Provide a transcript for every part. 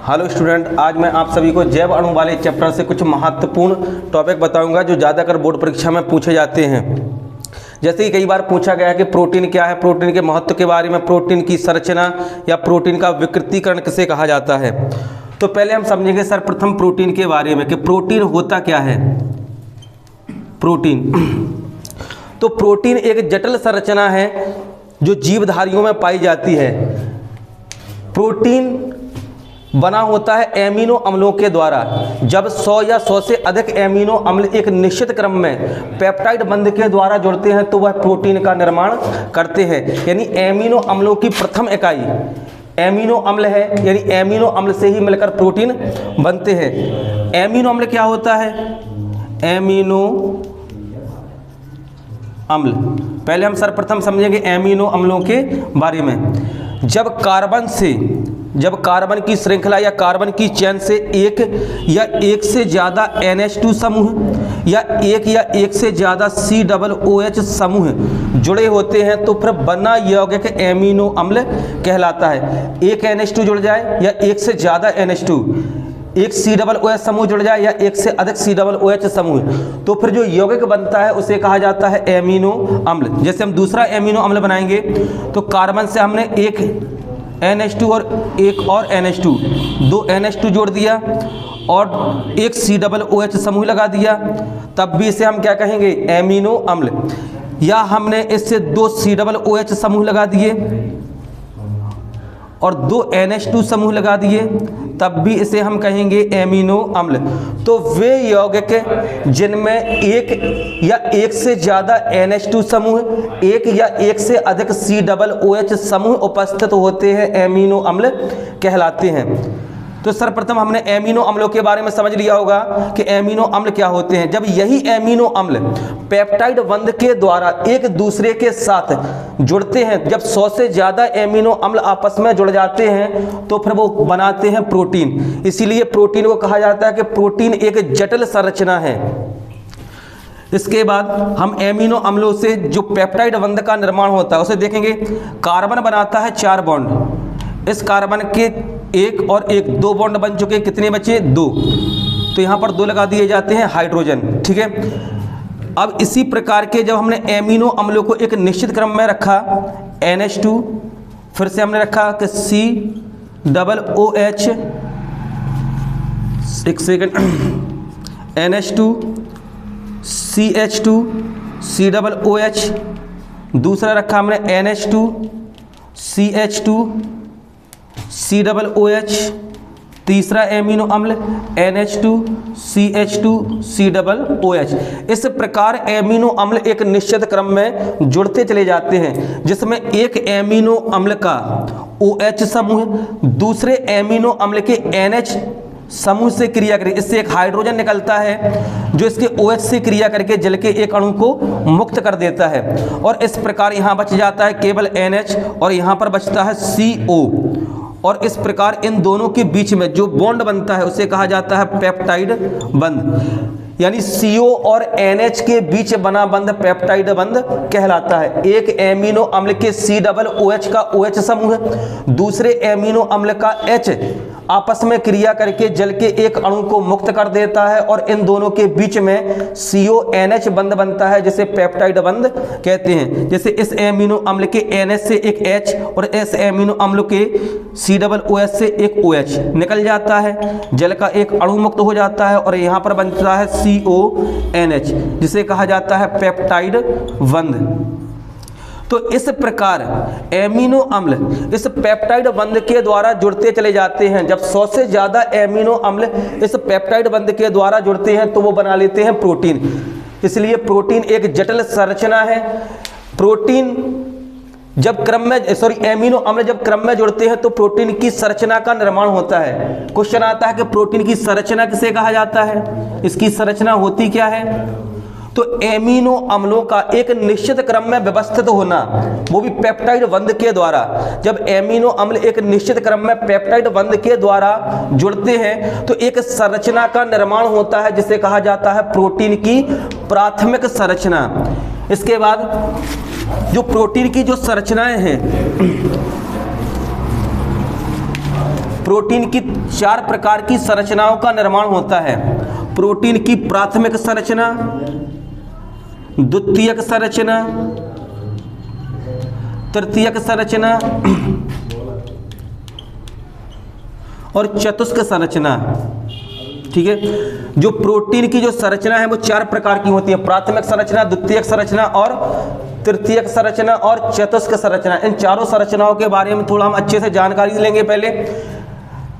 Hello student, आज मैं आप सभी को जैव अणु वाले चैप्टर से कुछ महत्वपूर्ण टॉपिक बताऊंगा जो ज़्यादातर बोर्ड परीक्षा में पूछे जाते हैं। जैसे कि कई बार पूछा गया है कि प्रोटीन क्या है, प्रोटीन के महत्व के बारे में, प्रोटीन की संरचना या प्रोटीन का विकृतीकरण किसे कहा जाता है। तो पहले हम समझेंगे सर्वप्रथम प्रोटीन के बारे में कि प्रोटीन होता क्या है। प्रोटीन तो प्रोटीन एक जटिल संरचना है जो जीवधारियों में पाई जाती है। प्रोटीन बना होता है एमिनो अम्लों के द्वारा। जब 100 या 100 से अधिक एमिनो अम्ल एक निश्चित क्रम में पेप्टाइड बंध के द्वारा जुड़ते हैं तो वह प्रोटीन का निर्माण करते हैं। यानी एमिनो अम्लों की प्रथम इकाई एमिनो अम्ल है, यानी एमिनो अम्ल से ही मिलकर प्रोटीन बनते हैं। एमिनो अम्ल क्या होता है? एमिनो अम्ल पहले हम सर्वप्रथम समझेंगे एमिनो अम्लों के बारे में। जब कार्बन की श्रृंखला या कार्बन की चेन से एक या एक से ज़्यादा NH2 समूह या एक से ज़्यादा COOH समूह जुड़े होते हैं तो फिर बना यौगिक एमिनो अम्ल कहलाता है। एक NH2 जुड़ जाए या एक से ज़्यादा NH2, एक COOH समूह जुड़ जाए या एक से अधिक COOH समूह, तो फिर जो यौगिक बनता है उसे कहा जाता है एमिनो अम्ल। जैसे हम दूसरा एमिनो अम्ल बनाएंगे तो कार्बन से हमने एक NH2 और एक और NH2, दो NH2 जोड़ दिया और एक COOH समूह लगा दिया, तब भी इसे हम क्या कहेंगे? एमिनो अम्ल। या हमने इससे दो COOH समूह लगा दिए और दो NH2 समूह लगा दिए, तब भी इसे हम कहेंगे एमिनो अम्ल। तो वे यौगिक जिनमें एक या एक से ज़्यादा NH2 समूह, एक या एक से अधिक COOH समूह उपस्थित होते हैं एमिनो अम्ल कहलाते हैं। तो सर्वप्रथम हमने एमिनो अम्लों के बारे में समझ लिया होगा कि एमिनो अम्ल क्या होते हैं। जब यही एमिनो अम्ल पेप्टाइड बंध के द्वारा एक दूसरे के साथ जुड़ते हैं, जब 100 से ज़्यादा एमिनो अम्ल आपस में जुड़ जाते हैं तो फिर वो बनाते हैं प्रोटीन। इसीलिए प्रोटीन को कहा जाता है कि प्रोटीन एक जटिल संरचना है। इसके बाद हम एमिनो अम्लों से जो पेप्टाइड बंध का निर्माण होता है उसे देखेंगे। कार्बन बनाता है 4 बॉन्ड। इस कार्बन के एक और एक, 2 बॉन्ड बन चुके, कितने बचे? 2। तो यहाँ पर 2 लगा दिए जाते हैं हाइड्रोजन, ठीक है। अब इसी प्रकार के जब हमने एमिनो अम्लों को एक निश्चित क्रम में रखा, NH2, फिर से हमने रखा कि COOH, एक सेकेंड, NH2, CH2, COOH, दूसरा रखा हमने NH2, CH2, COOH, तीसरा एमिनो अम्ल NH2, CH2, COOH। इस प्रकार एमिनो अम्ल एक निश्चित क्रम में जुड़ते चले जाते हैं, जिसमें एक एमिनो अम्ल का OH समूह दूसरे एमिनो अम्ल के NH समूह से क्रिया करके, इससे एक हाइड्रोजन निकलता है जो इसके OH से क्रिया करके जल के एक अणु को मुक्त कर देता है। और इस प्रकार यहाँ बच जाता है केवल NH और यहाँ पर बचता है CO। और इस प्रकार इन दोनों के बीच में जो बॉन्ड बनता है उसे कहा जाता है पेप्टाइड बंध। यानी CO और NH के बीच बना बंध पेप्टाइड बंध कहलाता है। एक एमिनो अम्ल के COOH का OH समूह दूसरे एमिनो अम्ल का H आपस में क्रिया करके जल के एक अणु को मुक्त कर देता है और इन दोनों के बीच में CONH बंध बनता है जिसे पेप्टाइड बंध कहते हैं। जैसे इस एमिनो अम्ल के NH से एक H और इस एमिनो अम्ल के COOH से एक OH निकल जाता है, जल का एक अणु मुक्त हो जाता है और यहाँ पर बनता है CONH जिसे कहा जाता है पेप्टाइड बंध। तो इस प्रकार एमिनो अम्ल इस पेप्टाइड बंध के द्वारा जुड़ते चले जाते हैं। जब 100 से ज़्यादा एमिनो अम्ल इस पेप्टाइड बंध के द्वारा जुड़ते हैं तो वो बना लेते हैं प्रोटीन। इसलिए प्रोटीन एक जटिल संरचना है। प्रोटीन जब क्रम में एमिनो अम्ल जब क्रम में जुड़ते हैं तो प्रोटीन की संरचना का निर्माण होता है। क्वेश्चन आता है कि प्रोटीन की संरचना किसे कहा जाता है, इसकी संरचना होती क्या है? तो एमिनो अम्लों का एक निश्चित क्रम में व्यवस्थित होना, वो भी पेप्टाइड बंध के द्वारा। जब एमिनो अम्ल एक निश्चित क्रम में पेप्टाइड बंध के द्वारा जुड़ते हैं तो एक संरचना का निर्माण होता है जिसे कहा जाता है प्रोटीन की प्राथमिक संरचना। इसके बाद जो प्रोटीन की जो संरचनाएं हैं प्रोटीन की 4 प्रकार की संरचनाओं का निर्माण होता है। प्रोटीन की प्राथमिक संरचना, द्वितीयक संरचना, तृतीयक संरचना और चतुष्क संरचना। ठीक है, जो प्रोटीन की जो संरचना है वो 4 प्रकार की होती है। प्राथमिक संरचना, द्वितीयक संरचना और तृतीयक संरचना और चतुष्क संरचना। इन चारों संरचनाओं के बारे में थोड़ा हम अच्छे से जानकारी लेंगे पहले।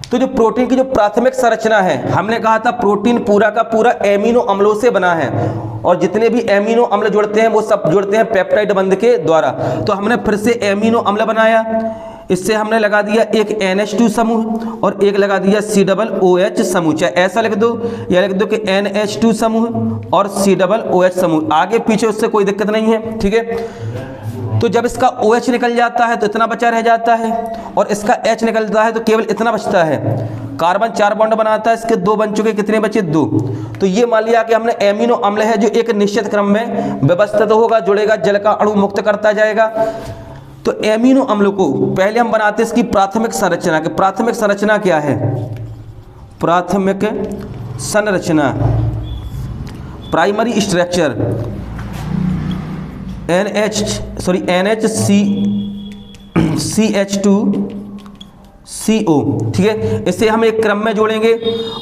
तो जो प्रोटीन की जो प्राथमिक संरचना है, हमने कहा था प्रोटीन पूरा का पूरा एमिनो अम्लों से बना है और जितने भी एमिनो अम्ल जुड़ते हैं वो सब जुड़ते हैं पेप्टाइड बंध के द्वारा। तो हमने फिर से एमिनो अम्ल बनाया, इससे हमने लगा दिया एक NH2 समूह और एक लगा दिया COOH समूह। चाहे ऐसा लिख दो या लिख दो कि NH2 समूह और COOH समूह, आगे पीछे उससे कोई दिक्कत नहीं है। ठीक है, तो जब इसका OH निकल जाता है तो इतना बचा रह जाता है और इसका H निकलता है तो केवल इतना बचता है। कार्बन 4 बॉन्ड बनाता है, इसके 2 बन चुके, कितने बचे? 2। तो ये मान लिया कि हमने एमिनो अम्ल है जो एक निश्चित क्रम में व्यवस्थित होगा, जुड़ेगा, जल का अणु मुक्त करता जाएगा। तो एमिनो अम्ल को पहले हम बनाते हैं इसकी प्राथमिक संरचना के। प्राथमिक संरचना क्या है? प्राथमिक संरचना, प्राइमरी स्ट्रक्चर NHCH2CO। ठीक है, इसे हम एक क्रम में जोड़ेंगे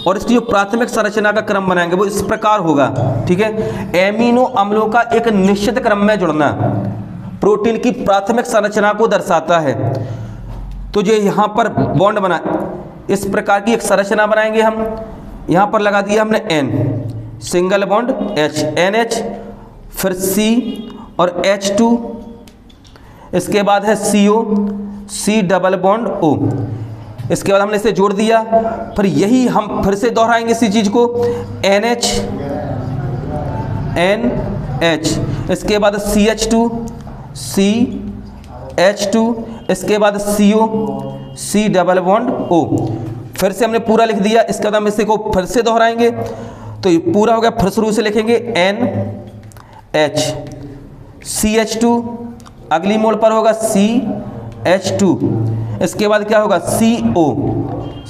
और इसकी जो प्राथमिक संरचना का क्रम बनाएंगे वो इस प्रकार होगा। ठीक है, एमिनो अम्लों का एक निश्चित क्रम में जुड़ना प्रोटीन की प्राथमिक संरचना को दर्शाता है। तो जो यहाँ पर बॉन्ड बना, इस प्रकार की एक संरचना बनाएंगे हम। यहाँ पर लगा दिया हमने N, single bond H, NH, फिर C और H2, इसके बाद है CO, C double bond O। इसके बाद हमने इसे जोड़ दिया, फिर यही हम फिर से दोहराएंगे इसी चीज को, NH, NH, इसके बाद CH2, CH2, इसके बाद CO, C double bond O। फिर से हमने पूरा लिख दिया, इसके बाद हम इसे को फिर से दोहराएंगे तो ये पूरा हो गया। फिर शुरू से लिखेंगे NH, CH2, अगली मोड़ पर होगा CH2, इसके बाद क्या होगा CO,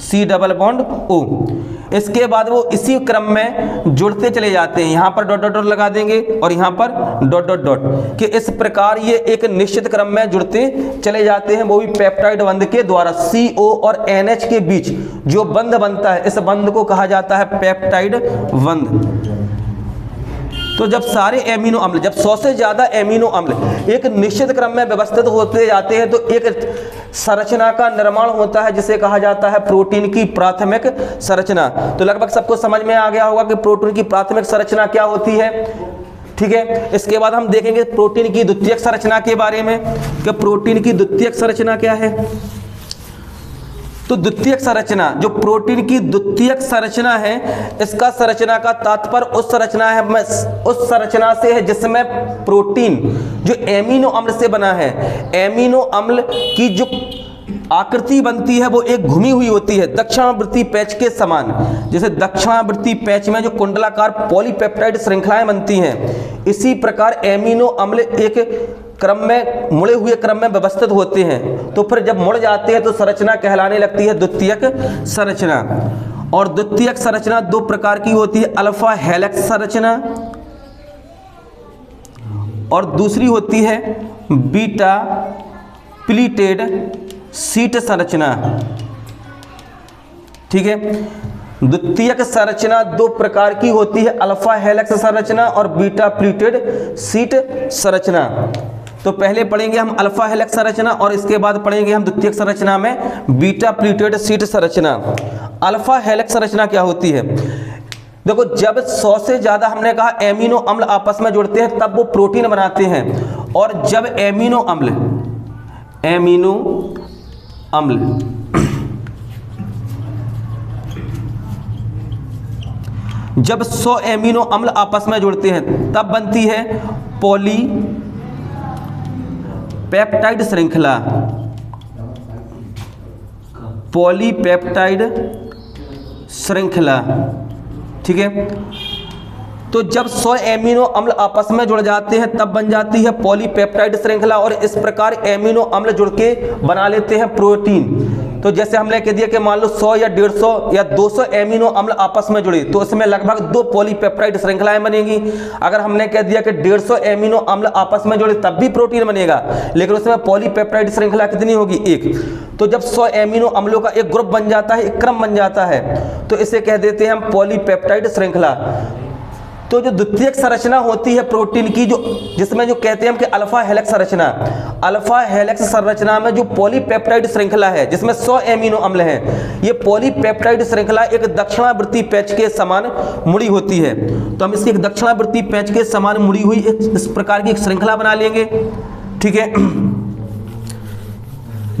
C double bond O। इसके बाद वो इसी क्रम में जुड़ते चले जाते हैं। यहाँ पर डॉट डॉट डॉट लगा देंगे और यहाँ पर डॉट डॉट डॉट, कि इस प्रकार ये एक निश्चित क्रम में जुड़ते चले जाते हैं, वो भी पेप्टाइड बंध के द्वारा। CO और NH के बीच जो बंध बनता है, इस बंध को कहा जाता है पेप्टाइड बंध। तो जब सारे एमिनो अम्ल, जब 100 से ज़्यादा एमिनो अम्ल एक निश्चित क्रम में व्यवस्थित होते जाते हैं तो एक संरचना का निर्माण होता है जिसे कहा जाता है प्रोटीन की प्राथमिक संरचना। तो लगभग सबको समझ में आ गया होगा कि प्रोटीन की प्राथमिक संरचना क्या होती है। ठीक है, इसके बाद हम देखेंगे प्रोटीन की द्वितीयक संरचना के बारे में कि प्रोटीन की द्वितीयक संरचना क्या है। तो द्वितीयक संरचना, जो प्रोटीन की द्वितीयक संरचना है, इसका संरचना का तात्पर्य उस संरचना से है जिसमें प्रोटीन जो एमिनो अम्ल से बना है, एमिनो अम्ल की जो आकृति बनती है वो एक घुमी हुई होती है दक्षिणावर्ती पैच के समान। जैसे दक्षिणावर्ती पैच में जो कुंडलाकार पॉलीपेप्टाइड श्रृंखलाएं बनती हैं, इसी प्रकार एमिनो अम्ल एक क्रम में, मुड़े हुए क्रम में व्यवस्थित होते हैं। तो फिर जब मुड़ जाते हैं तो संरचना कहलाने लगती है द्वितीयक संरचना। और द्वितीयक संरचना 2 प्रकार की होती है, अल्फा हेलिक्स संरचना और दूसरी होती है बीटा प्लीटेड शीट संरचना। ठीक है, द्वितीयक संरचना 2 प्रकार की होती है, अल्फा हेलिक्स संरचना और बीटा प्लीटेड शीट संरचना। तो पहले पढ़ेंगे हम अल्फा हेलिक्स संरचना और इसके बाद पढ़ेंगे हम द्वितीयक संरचना में बीटा प्लीटेड शीट संरचना। अल्फा हेलिक्स संरचना क्या होती है? देखो, जब 100 से ज्यादा हमने कहा एमिनो अम्ल आपस में जुड़ते हैं तब वो प्रोटीन बनाते हैं। और जब एमिनो अम्ल जब 100 एमिनो अम्ल आपस में जुड़ते हैं तब बनती है पॉलीपेप्टाइड श्रृंखला। पॉलीपेप्टाइड श्रृंखला। ठीक है, तो जब 100 एमिनो अम्ल आपस में जुड़ जाते हैं तब बन जाती है पॉलीपेप्टाइड श्रृंखला और इस प्रकार एमिनो अम्ल जुड़ के बना लेते हैं प्रोटीन। तो जैसे हमने कह दिया कि मान लो 100 या 150 या 200 एमिनो अम्ल आपस में जुड़े तो उसमें लगभग 2 पॉलीपेप्टाइड श्रृंखलाएं बनेगी। अगर हमने कह दिया कि 150 एमिनो अम्ल आपस में जुड़े तब भी प्रोटीन बनेगा, लेकिन उसमें पॉलीपेप्टाइड श्रृंखला कितनी होगी? 1। तो जब 100 एमिनो अम्लों का एक ग्रुप बन जाता है, एक क्रम बन जाता है, तो इसे कह देते हैं हम पॉलीपेप्टाइड श्रृंखला। तो जो द्वितीयक संरचना होती है प्रोटीन की, जो जिसमें जो कहते हैं हम कि अल्फा हेलिक्स संरचना, अल्फा हेलिक्स संरचना में जो पॉलीपेप्टाइड श्रृंखला है जिसमें 100 एमिनो अम्ल हैं, ये पॉलीपेप्टाइड श्रृंखला एक दक्षिणावर्ती पैच के समान मुड़ी होती है। तो हम इसकी एक दक्षिणावर्ती पैच के समान मुड़ी हुई इस प्रकार की एक श्रृंखला बना लेंगे, ठीक है।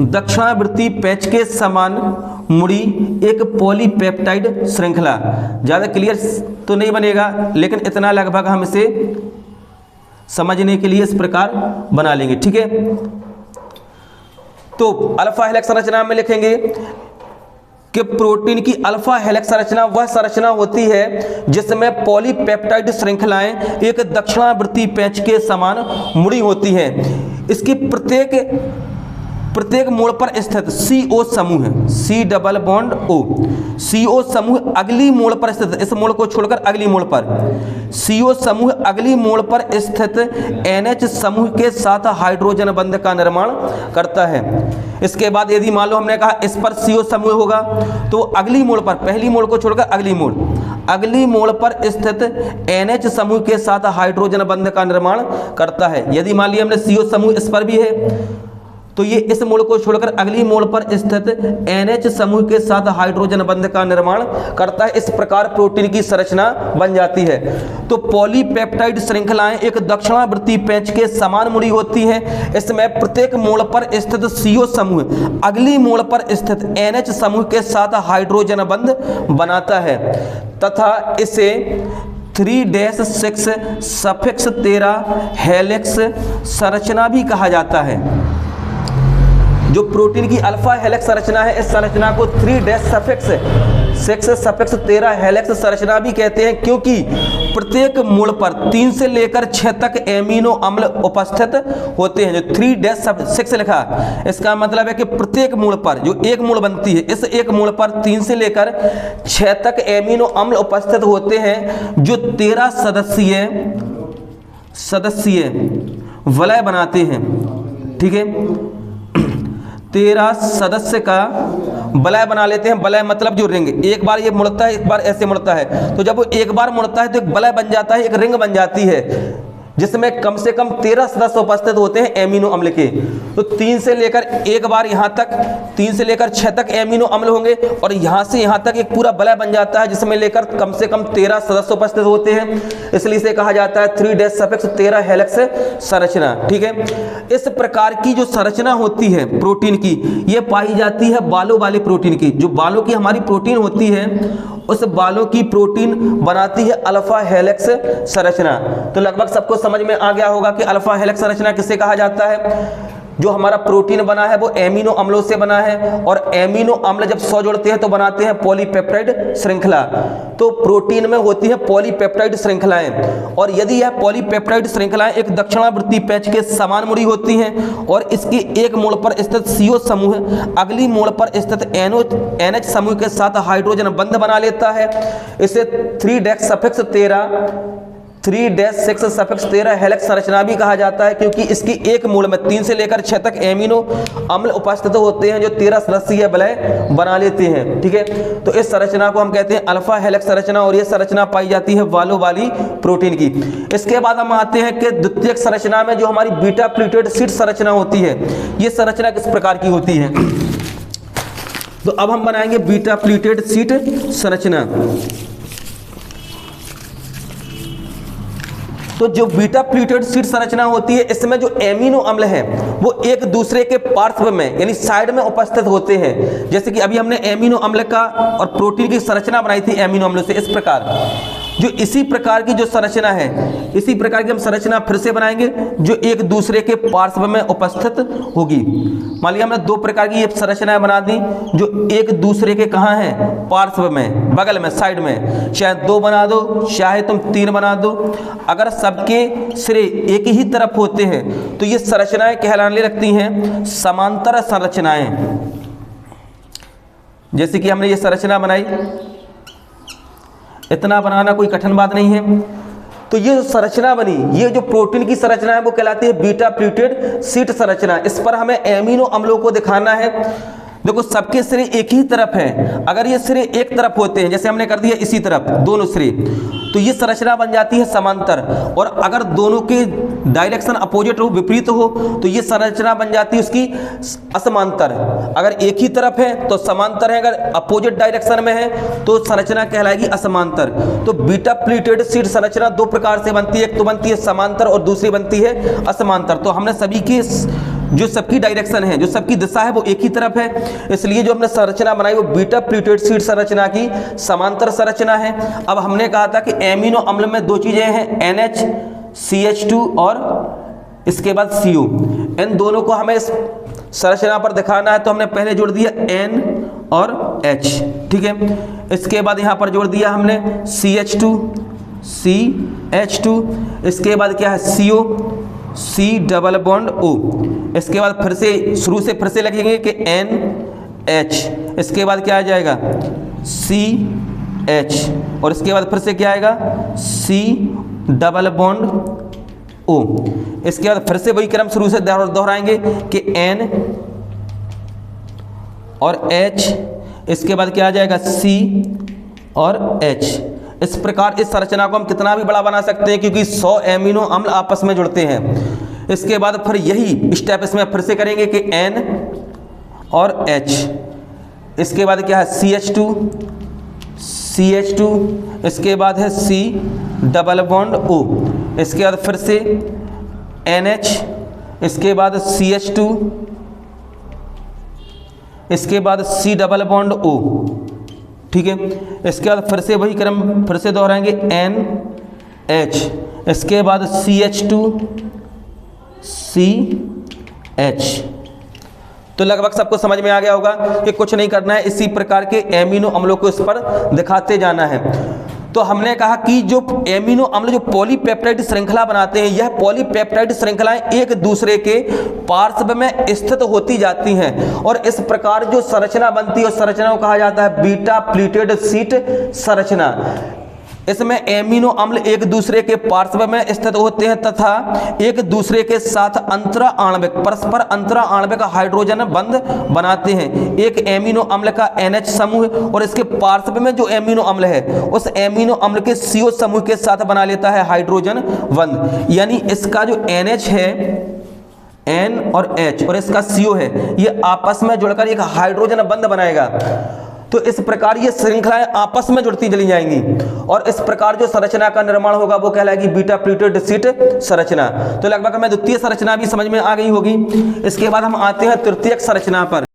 दक्षिणावर्ती पैच के समान मुड़ी एक पॉलीपेप्टाइड श्रृंखला। ज़्यादा क्लियर तो नहीं बनेगा, लेकिन इतना लगभग हम इसे समझने के लिए इस प्रकार बना लेंगे, ठीक है। तो अल्फा हेलिक्स संरचना में लिखेंगे कि प्रोटीन की अल्फा हेलिक्स संरचना वह संरचना होती है जिसमें पॉलीपेप्टाइड श्रृंखलाएं एक दक्षिणावर्ती पैच के समान मुड़ी होती हैं। इसकी प्रत्येक मोड़ पर स्थित CO समूह है, C double bond O, CO समूह अगली मोड़ पर स्थित, इस मोड़ को छोड़कर अगली मोड़ पर, CO समूह अगली मोड़ पर स्थित NH समूह के साथ हाइड्रोजन बंध का निर्माण करता है। इसके बाद यदि मान लो हमने कहा इस पर CO समूह होगा तो अगली मोड़ पर, पहली मोड़ को छोड़कर अगली मोड़ पर स्थित NH समूह के साथ हाइड्रोजन बंध का निर्माण करता है। यदि मान लिया हमने CO समूह इस पर भी है तो ये इस मोड़ को छोड़कर अगली मोड़ पर स्थित NH समूह के साथ हाइड्रोजन बंध का निर्माण करता है। इस प्रकार प्रोटीन की संरचना बन जाती है। तो पॉलीपेप्टाइड श्रृंखलाएं एक दक्षिणावर्ती पैच के समान मुड़ी होती हैं। इसमें प्रत्येक मोड़ पर स्थित CO समूह अगली मोड़ पर स्थित NH समूह के साथ हाइड्रोजन बंध बनाता है तथा इसे 3-6 सफिक्स 13 हेलिक्स संरचना भी कहा जाता है। जो प्रोटीन की अल्फा हेलिक्स संरचना है, इस संरचना को 3-6 सफिक्स 13 हेलिक्स संरचना भी कहते हैं, क्योंकि प्रत्येक मोड़ पर 3 से लेकर 6 तक एमिनो अम्ल उपस्थित होते हैं। जो 3-6 लिखा, इसका मतलब है कि प्रत्येक मोड़ पर जो एक मोड़ बनती है, इस एक मोड़ पर 3 से लेकर 6 तक एमिनो अम्ल उपस्थित होते हैं जो 13 सदस्यीय वलय बनाते हैं, ठीक है। 13 सदस्य का वलय बना लेते हैं। वलय मतलब जो रिंग, एक बार ये मुड़ता है, एक बार ऐसे मुड़ता है, तो जब वो एक बार मुड़ता है तो एक वलय बन जाता है, एक रिंग बन जाती है जिसमें कम से कम 13 सदस्य उपस्थित होते हैं एमिनो अम्ल के। तो 3 से लेकर एक बार यहाँ तक 3 से लेकर 6 तक एमिनो अम्ल होंगे और यहाँ से यहाँ तक एक पूरा वलय बन जाता है जिसमें लेकर कम से कम 13 सदस्य उपस्थित होते हैं। इसलिए इसे कहा जाता है 3-13 हेलिक्स संरचना, ठीक है। इस प्रकार की जो संरचना होती है प्रोटीन की, ये पाई जाती है बालों वाले प्रोटीन की। जो बालों की हमारी प्रोटीन होती है उस बालों की प्रोटीन बनाती है अल्फा हेलिक्स संरचना। तो लगभग सबको समझ में आ गया होगा कि अल्फा हेलिक्स संरचना किसे कहा जाता है। जो हमारा प्रोटीन बना है वो एमिनो अम्लों से बना है और एमिनो अम्ल जब 100 जोड़ते हैं तो बनाते हैं पॉलीपेप्टाइड श्रृंखला। तो प्रोटीन में होती है पॉलीपेप्टाइड श्रृंखलाएं, और यदि यह पॉलीपेप्टाइड श्रृंखलाएं एक दक्षिणावर्ती पैच के समान मुड़ी होती हैं और इसकी एक मोड़ पर स्थित CO समूह अगली मोड़ पर स्थित NH समूह के साथ हाइड्रोजन बंध बना लेता है, इसे 3-6 सफिक्स 13 हेलिक्स संरचना भी कहा जाता है, क्योंकि इसकी एक मोड़ में 3 से लेकर 6 तक एमिनो अम्ल उपस्थित होते हैं जो 13 सदस्यीय वलय बना लेते हैं, ठीक है। तो इस संरचना को हम कहते हैं अल्फा हेलिक्स संरचना, और यह संरचना पाई जाती है बालों वाली प्रोटीन की। इसके बाद हम आते हैं कि द्वितीयक संरचना में जो हमारी बीटा प्लीटेड शीट संरचना होती है, यह संरचना किस प्रकार की होती है। तो अब हम बनाएंगे बीटा प्लीटेड शीट संरचना। तो जो बीटा प्लीटेड शीट संरचना होती है, इसमें जो एमिनो अम्ल हैं वो एक दूसरे के पार्श्व में यानी साइड में उपस्थित होते हैं। जैसे कि अभी हमने एमिनो अम्ल का और प्रोटीन की संरचना बनाई थी एमिनो अम्लों से, इस प्रकार जो इसी प्रकार की जो संरचना है, इसी प्रकार की हम संरचना फिर से बनाएंगे जो एक दूसरे के पार्श्व में उपस्थित होगी। मान लिया हमने 2 प्रकार की ये संरचनाएं बना दी जो एक दूसरे के कहाँ हैं, पार्श्व में, बगल में, साइड में। चाहे 2 बना दो, चाहे तुम 3 बना दो। अगर सबके सिरे एक ही तरफ होते हैं तो ये संरचनाएं कहलाने लगती हैं समांतर संरचनाएं। जैसे कि हमने ये संरचना बनाई, इतना बनाना कोई कठिन बात नहीं है। तो ये जो संरचना बनी, ये जो प्रोटीन की संरचना है वो कहलाती है बीटा प्लीटेड शीट संरचना। इस पर हमें एमिनो अम्लों को दिखाना है। देखो सबके सिरे एक ही तरफ हैं, अगर ये सिरे एक तरफ होते हैं, जैसे हमने कर दिया इसी तरफ दोनों सिरे, तो ये संरचना बन जाती है समांतर। और अगर दोनों के डायरेक्शन अपोजिट हो, विपरीत हो, तो ये संरचना बन जाती है उसकी असमांतर। अगर एक ही तरफ है तो समांतर है, अगर अपोजिट डायरेक्शन में है तो संरचना कहलाएगी असमांतर। तो बीटा प्लीटेड शीट संरचना दो प्रकार से बनती है, एक तो बनती है समांतर और दूसरी बनती है असमांतर। तो हमने सभी के जो सबकी डायरेक्शन है, जो सबकी दिशा है वो एक ही तरफ है, इसलिए जो हमने संरचना बनाई वो बीटा प्लीटेड शीट संरचना की समांतर संरचना है। अब हमने कहा था कि एमिनो अम्ल में दो चीजें हैं, NH-CH2 और इसके बाद CO। इन दोनों को हमें इस संरचना पर दिखाना है, तो हमने पहले जोड़ दिया N और H, ठीक है। इसके बाद यहाँ पर जोड़ दिया हमने CH2, इसके बाद क्या है CO, C double bond O। इसके बाद फिर से शुरू से फिर से लगेंगे कि NH, इसके बाद क्या आ जाएगा CH, और इसके बाद फिर से क्या आएगा C डबल बॉन्ड O। इसके बाद फिर से वही क्रम शुरू से दोहराएंगे कि N और H, इसके बाद क्या आ जाएगा C और H। इस प्रकार इस संरचना को हम कितना भी बड़ा बना सकते हैं, क्योंकि 100 एमिनो अम्ल आपस में जुड़ते हैं। इसके बाद फिर यही स्टेप इसमें फिर से करेंगे कि N और H, इसके बाद क्या है CH2, इसके बाद है C डबल बॉन्ड O, इसके बाद फिर से NH, इसके बाद CH2, इसके बाद C डबल बॉन्ड O, ठीक है। इसके बाद फिर से वही क्रम फिर से दोहराएंगे NH, इसके बाद CH2, CH। तो लगभग सबको समझ में आ गया होगा कि कुछ नहीं करना है, इसी प्रकार के एमिनो अम्लों को इस पर दिखाते जाना है। तो हमने कहा कि जो एमिनो अम्ल जो पॉलीपेप्टाइड श्रृंखला बनाते हैं, यह पॉलीपेप्टाइड श्रृंखलाएं एक दूसरे के पार्श्व में स्थित होती जाती हैं, और इस प्रकार जो संरचना बनती है उस संरचना को कहा जाता है बीटा प्लीटेड शीट संरचना। इसमें एमिनो अम्ल एक दूसरे के पार्श्व में स्थित होते हैं तथा एक दूसरे के साथ अंतरा आणविक परस्पर अंतरा आणविक हाइड्रोजन बंध बनाते हैं। एक एमिनो अम्ल का NH समूह और इसके पार्श्व में जो एमिनो अम्ल है उस एमिनो अम्ल के CO समूह के साथ बना लेता है हाइड्रोजन बंध। यानी इसका जो NH है, N और H, और इसका CO है, ये आपस में जुड़कर एक हाइड्रोजन बंध बनाएगा। तो इस प्रकार ये श्रृंखलाएं आपस में जुड़ती चली जाएंगी, और इस प्रकार जो संरचना का निर्माण होगा वो कहलाएगी बीटा प्लीटेड शीट संरचना। तो लगभग हमें द्वितीय संरचना भी समझ में आ गई होगी। इसके बाद हम आते हैं तृतीयक संरचना पर।